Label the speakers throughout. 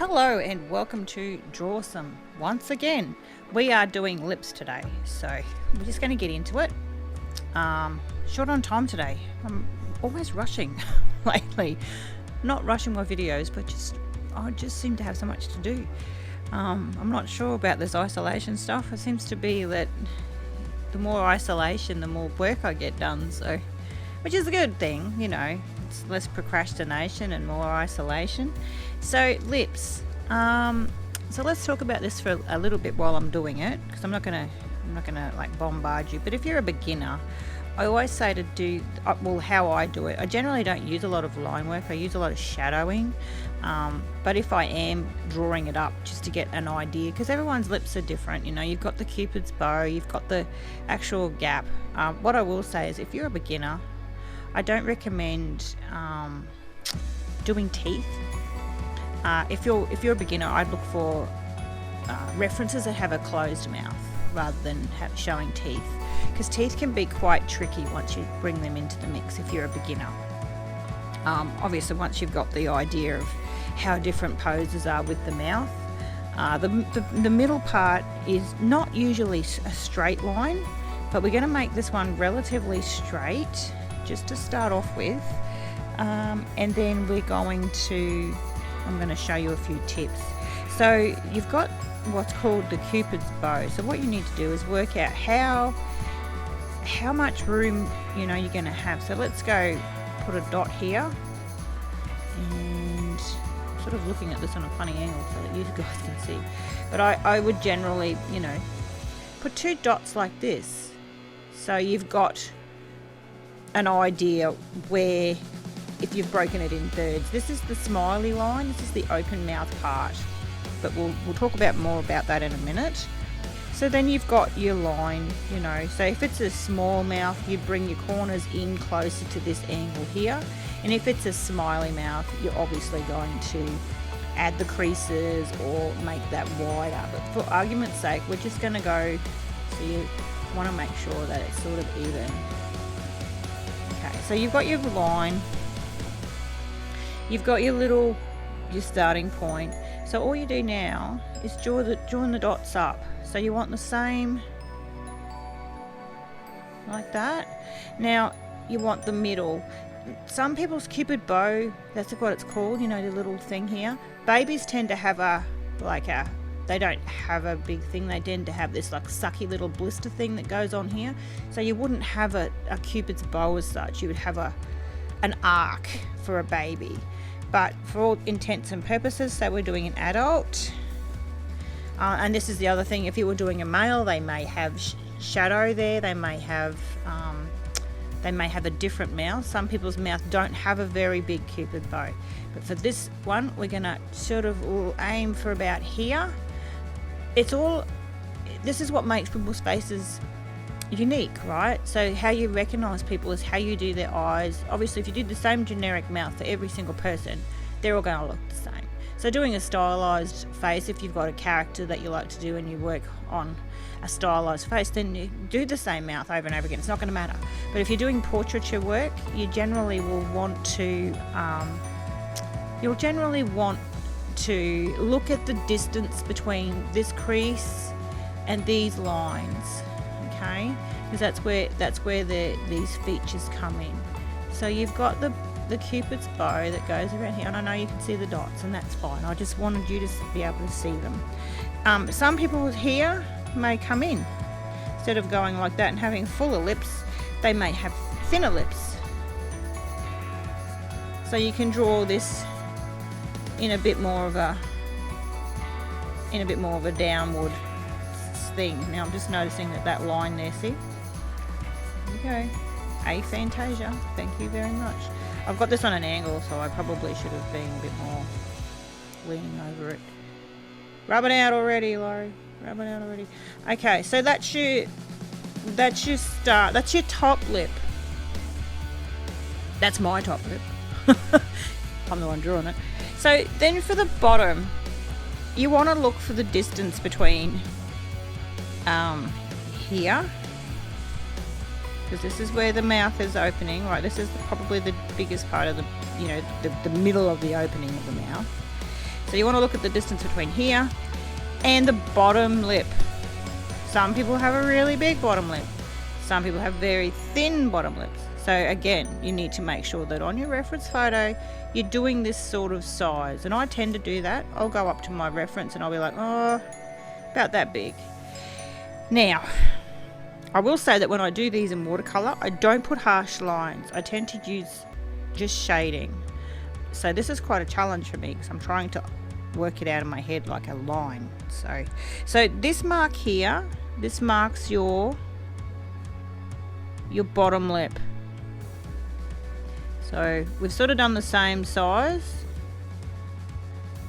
Speaker 1: Hello and welcome to Drawsome. Once again, we are doing lips today, so we're just going to get into it. Short on time today. I'm always rushing lately. Not rushing my videos, but I just seem to have so much to do. I'm not sure about this isolation stuff. It seems to be that the more isolation, the more work I get done, so which is a good thing, you know. It's less procrastination and more isolation. So lips. So let's talk about this for a little bit while I'm doing it, because I'm not gonna like bombard you. But if you're a beginner, I always say to do how I do it. I generally don't use a lot of line work. I use a lot of shadowing. But if I am drawing it up just to get an idea, because everyone's lips are different, you know, you've got the Cupid's bow, you've got the actual gap. What I will say is, if you're a beginner, I don't recommend doing teeth. If you're a beginner, I'd look for references that have a closed mouth rather than showing teeth, because teeth can be quite tricky once you bring them into the mix if you're a beginner. Obviously, once you've got the idea of how different poses are with the mouth, the middle part is not usually a straight line, but we're going to make this one relatively straight just to start off with, and then I'm going to show you a few tips. So you've got what's called the Cupid's bow. So what you need to do is work out how much room, you know, you're going to have. So let's go put a dot here, and I'm sort of looking at this on a funny angle so that you guys can see, but I would generally, you know, put two dots like this, so you've got an idea where, if you've broken it in thirds. This is the smiley line, this is the open mouth part, but we'll talk about more about that in a minute. So then you've got your line, you know, so if it's a small mouth, you bring your corners in closer to this angle here, and if it's a smiley mouth, you're obviously going to add the creases or make that wider, but for argument's sake, we're just going to go, so you want to make sure that it's sort of even. Okay, so you've got your line, you've got your starting point. So all you do now is join the dots up. So you want the same, like that. Now you want the middle. Some people's Cupid bow, that's what it's called, you know, the little thing here. Babies tend to have they don't have a big thing. They tend to have this like sucky little blister thing that goes on here. So you wouldn't have a Cupid's bow as such. You would have an arc for a baby. But for all intents and purposes, so we're doing an adult. And this is the other thing, if you were doing a male, they may have shadow there. They may have a different mouth. Some people's mouth don't have a very big Cupid bow. But for this one, we're going to sort of aim for about here. This is what makes people's faces unique, right? So how you recognize people is how you do their eyes. Obviously, if you do the same generic mouth for every single person, they're all going to look the same. So doing a stylized face, if you've got a character that you like to do and you work on a stylized face, then you do the same mouth over and over again. It's not going to matter. But if you're doing portraiture work, you generally will want to look at the distance between this crease and these lines. Okay, because that's where these features come in. So you've got the Cupid's bow that goes around here, and I know you can see the dots, and that's fine. I just wanted you to be able to see them. Some people here may come in, instead of going like that and having fuller lips, they may have thinner lips. So you can draw this in a bit more of a downward thing. Now I'm just noticing that line there, see? There we go. Aphantasia, thank you very much. I've got this on an angle, so I probably should have been a bit more leaning over it. Rub it out already, Laurie. Rub it out already. Okay, so that's your start. That's your top lip. That's my top lip. I'm the one drawing it. So then for the bottom, you want to look for the distance between here, because this is where the mouth is opening, right? This is probably the biggest part of the middle of the opening of the mouth. So you want to look at the distance between here and the bottom lip. Some people have a really big bottom lip. Some people have very thin bottom lips. So again, you need to make sure that on your reference photo, you're doing this sort of size. And I tend to do that. I'll go up to my reference and I'll be like, oh, about that big. Now, I will say that when I do these in watercolor, I don't put harsh lines. I tend to use just shading. So this is quite a challenge for me because I'm trying to work it out in my head like a line. So this mark here, this marks your bottom lip. So we've sort of done the same size.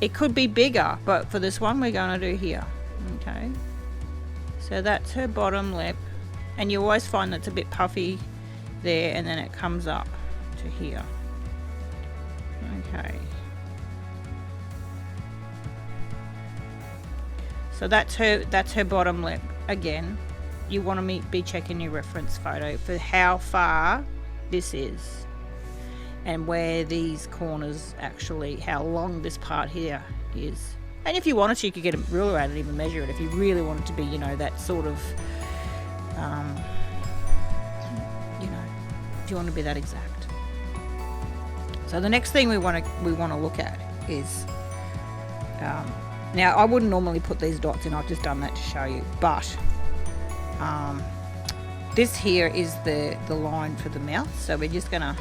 Speaker 1: It could be bigger, but for this one we're going to do here. Okay, so that's her bottom lip, and you always find that's a bit puffy there, and then it comes up to here. Okay, so that's her bottom lip. Again, you want to be checking your reference photo for how far this is and where these corners actually, how long this part here is. And if you wanted to, you could get a ruler out and even measure it if you really wanted to be, you know, that sort of, you know, if you want to be that exact. So the next thing we want to look at is, now I wouldn't normally put these dots in, I've just done that to show you, but this here is the line for the mouth. So we're just gonna,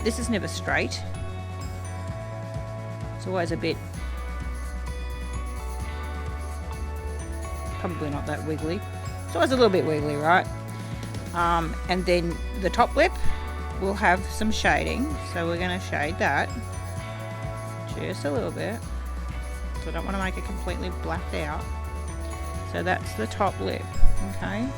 Speaker 1: this is never straight. It's always a bit, probably not that wiggly. It's always a little bit wiggly, right? And then the top lip will have some shading. So we're gonna shade that just a little bit. So I don't want to make it completely blacked out. So that's the top lip, okay?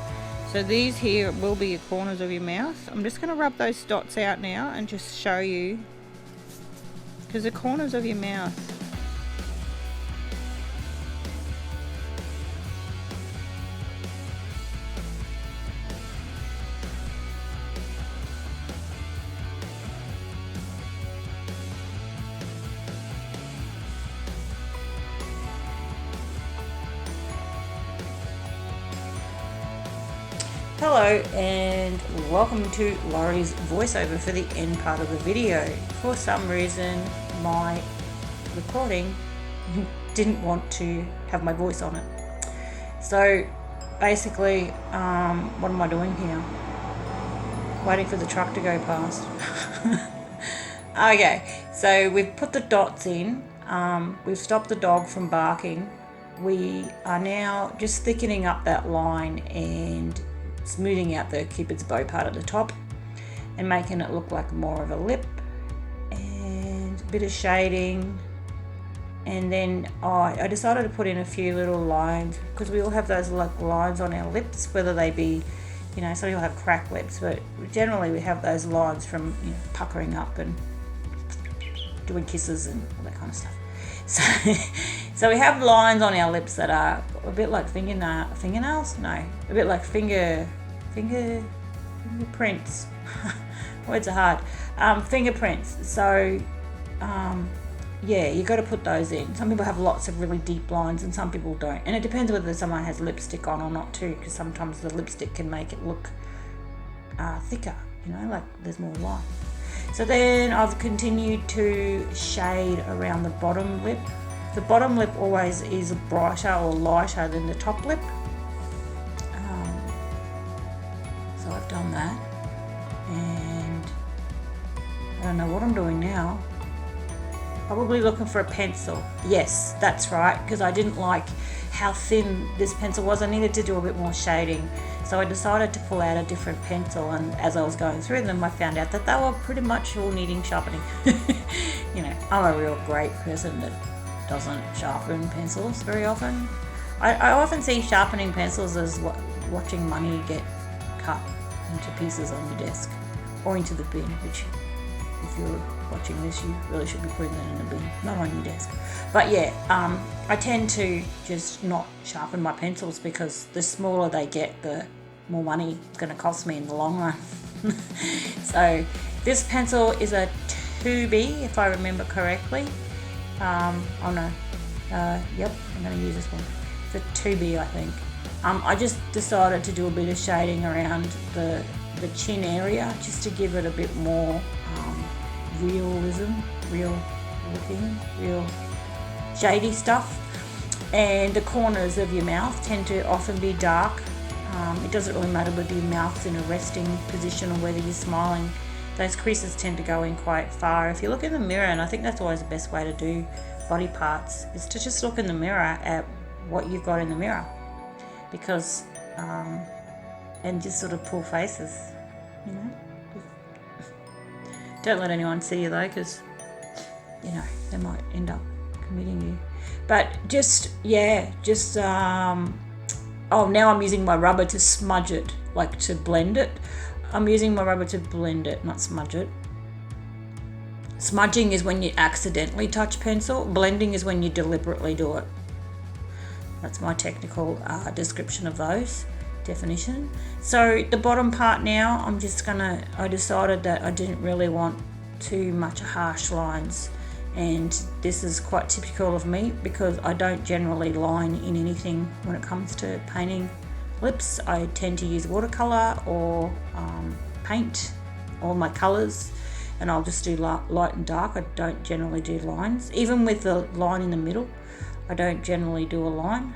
Speaker 1: So these here will be your corners of your mouth. I'm just going to rub those dots out now and just show you, because the corners of your mouth, hello and welcome to Laurie's voiceover for the end part of the video. For some reason my recording didn't want to have my voice on it. So basically, what am I doing here? Waiting for the truck to go past. Okay, so we've put the dots in, we've stopped the dog from barking. We are now just thickening up that line and smoothing out the cupid's bow part at the top and making it look like more of a lip, and a bit of shading. And then I decided to put in a few little lines, because we all have those like lines on our lips, whether they be, you know, some people have cracked lips, but generally we have those lines from, you know, puckering up and doing kisses and all that kind of stuff. So we have lines on our lips that are a bit like fingernails? No, a bit like fingerprints. Words are hard. Fingerprints. So yeah, you got to put those in. Some people have lots of really deep lines and some people don't, and it depends whether someone has lipstick on or not too, because sometimes the lipstick can make it look thicker, you know, like there's more line. So then I've continued to shade around the bottom lip. The bottom lip always is brighter or lighter than the top lip. So I've done that, and I don't know what I'm doing now. Probably looking for a pencil. Yes, that's right, because I didn't like how thin this pencil was. I needed to do a bit more shading. So I decided to pull out a different pencil, and as I was going through them, I found out that they were pretty much all needing sharpening. You know, I'm a real great person that doesn't sharpen pencils very often. I often see sharpening pencils as watching money get cut into pieces on your desk or into the bin, which, if you're watching this, you really should be putting that in a bin, not on your desk. But yeah, I tend to just not sharpen my pencils, because the smaller they get, the more money it's going to cost me in the long run. So this pencil is a 2B, if I remember correctly. Oh no, yep, I'm going to use this one. It's a 2B, I think. I just decided to do a bit of shading around the chin area, just to give it a bit more realism, real looking, real shady stuff. And the corners of your mouth tend to often be dark. It doesn't really matter whether your mouth's in a resting position or whether you're smiling. Those creases tend to go in quite far. If you look in the mirror, and I think that's always the best way to do body parts, is to just look in the mirror at what you've got in the mirror, because and just sort of pull faces, you know. Don't let anyone see you though, because you know they might end up committing you. But just oh, now I'm using my rubber to smudge it, like to blend it. I'm using my rubber to blend it, not smudge it. Smudging is when you accidentally touch pencil. Blending is when you deliberately do it. That's my technical description of those, definition. So the bottom part now, I decided that I didn't really want too much harsh lines. And this is quite typical of me, because I don't generally line in anything when it comes to painting lips. I tend to use watercolor or paint all my colors, and I'll just do light and dark. I don't generally do lines. Even with the line in the middle, I don't generally do a line.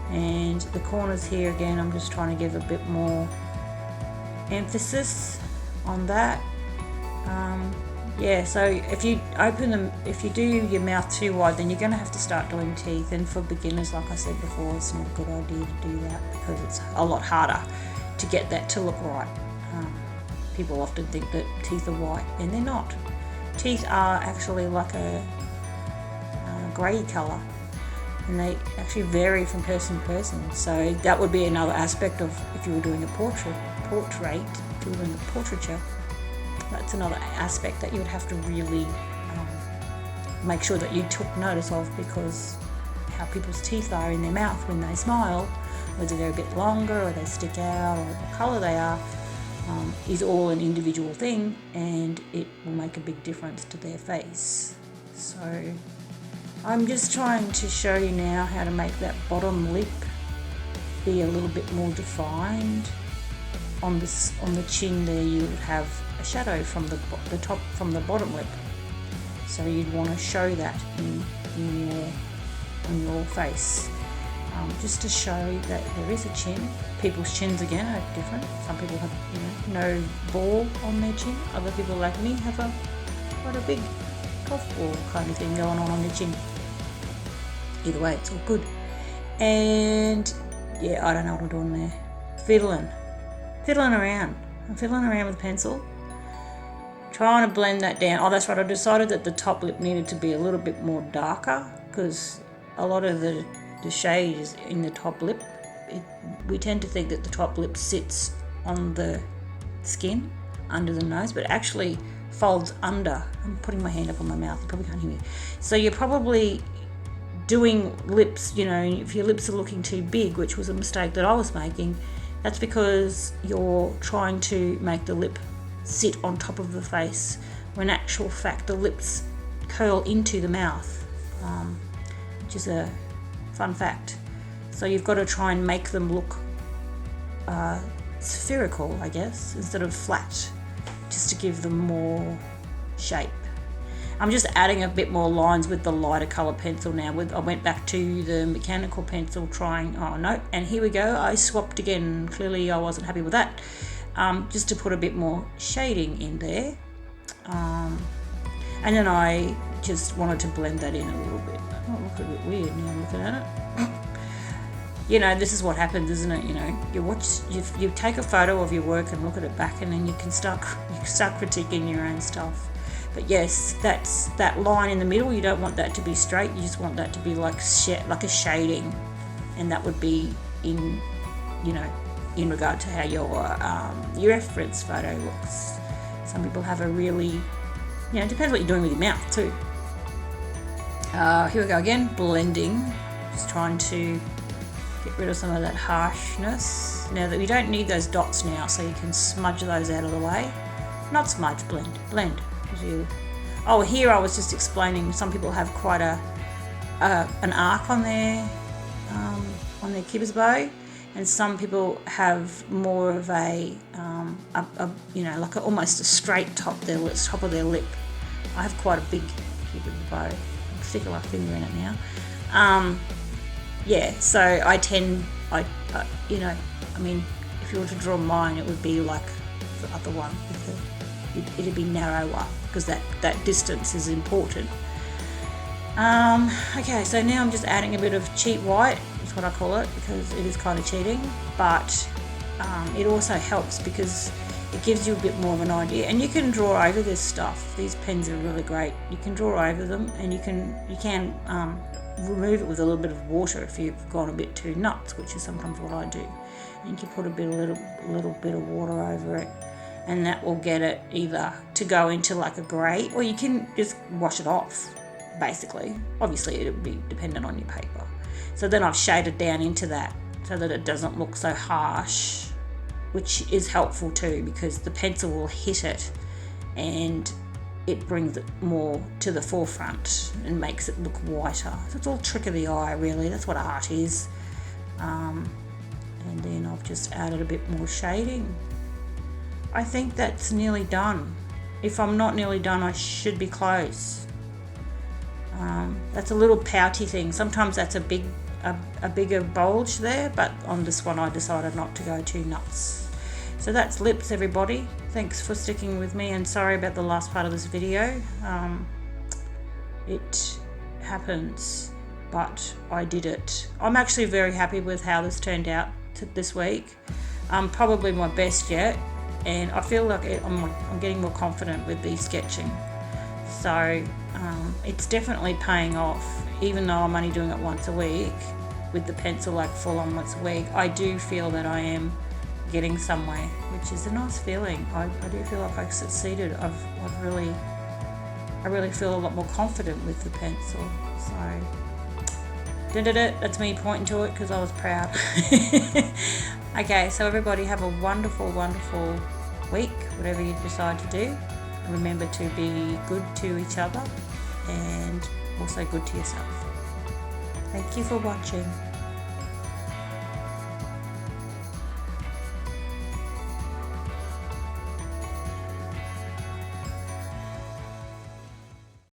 Speaker 1: And the corners here, again, I'm just trying to give a bit more emphasis on that. So if you do your mouth too wide, then you're going to have to start doing teeth. And for beginners, like I said before, it's not a good idea to do that, because it's a lot harder to get that to look right. People often think that teeth are white, and they're not. Teeth are actually like a grey colour, and they actually vary from person to person. So that would be another aspect of, if you were doing a portrait, if you were doing a portraiture, that's another aspect that you would have to really make sure that you took notice of, because how people's teeth are in their mouth when they smile, whether they're a bit longer or they stick out or what colour they are, is all an individual thing, and it will make a big difference to their face. So I'm just trying to show you now how to make that bottom lip be a little bit more defined. On the chin there, you would have a shadow from the top, from the bottom lip. So you'd want to show that in your face, just to show that there is a chin. People's chins again are different. Some people have no ball on their chin. Other people like me have quite a big golf ball kind of thing going on their chin. Either way, it's all good. And yeah, I don't know what I'm doing there. Fiddling around. I'm fiddling around with a pencil, trying to blend that down. Oh, that's right, I decided that the top lip needed to be a little bit more darker, because a lot of the shade is in the top lip. We tend to think that the top lip sits on the skin, under the nose, but it actually folds under. I'm putting my hand up on my mouth, you probably can't hear me. So you're probably doing lips, if your lips are looking too big, which was a mistake that I was making, that's because you're trying to make the lip sit on top of the face, when in actual fact the lips curl into the mouth, which is a fun fact. So you've got to try and make them look spherical, I guess, instead of flat, just to give them more shape. I'm just adding a bit more lines with the lighter colour pencil now. I went back to the mechanical pencil and here we go, I swapped again. Clearly I wasn't happy with that. Just to put a bit more shading in there. And then I just wanted to blend that in a little bit. Oh, it looks a bit weird now looking at it. This is what happens, isn't it? You take a photo of your work and look at it back, and then you can start critiquing your own stuff. But yes, that's that line in the middle. You don't want that to be straight. You just want that to be like a shading, and that would be in regard to how your reference photo looks. Some people have a really, it depends what you're doing with your mouth too. Here we go again, blending. Just trying to
Speaker 2: Get rid of some of that harshness. Now that we don't need those dots now, so you can smudge those out of the way. Not smudge, blend. Blend. Oh, here I was just explaining, some people have quite an arc on their kibber's bow, and some people have more of a you know, like almost a straight top of their lip. I have quite a big kibber's bow. I'll stick my finger in it now. Yeah, so you know, I mean, if you were to draw mine, it would be like the other one. It'd be narrower because that distance is important. Okay, so now I'm just adding a bit of cheat white, is what I call it, because it is kind of cheating, but it also helps because it gives you a bit more of an idea. And you can draw over this stuff. These pens are really great. You can draw over them, and you can remove it with a little bit of water if you've gone a bit too nuts, which is sometimes what I do. And you can put a little bit of water over it, and that will get it either to go into like a grey, or you can just wash it off, basically. Obviously it'll be dependent on your paper. So then I've shaded down into that so that it doesn't look so harsh, which is helpful too, because the pencil will hit it and it brings it more to the forefront and makes it look whiter. So it's all trick of the eye, really. That's what art is. And then I've just added a bit more shading. I think that's nearly done. If I'm not nearly done, I should be close. That's a little pouty thing. Sometimes that's a bigger bulge there, but on this one I decided not to go too nuts. So that's lips, everybody. Thanks for sticking with me, and sorry about the last part of this video. It happens, but I did it. I'm actually very happy with how this turned out this week. Probably my best yet, and I feel like I'm getting more confident with the sketching. So it's definitely paying off, even though I'm only doing it once a week with the pencil, like full on once a week. I do feel that I am getting somewhere, which is a nice feeling. I do feel like I've succeeded. I really feel a lot more confident with the pencil. So that's me pointing to it because I was proud. Okay, so everybody have a wonderful, wonderful week, whatever you decide to do. Remember to be good to each other and also good to yourself. Thank you for watching.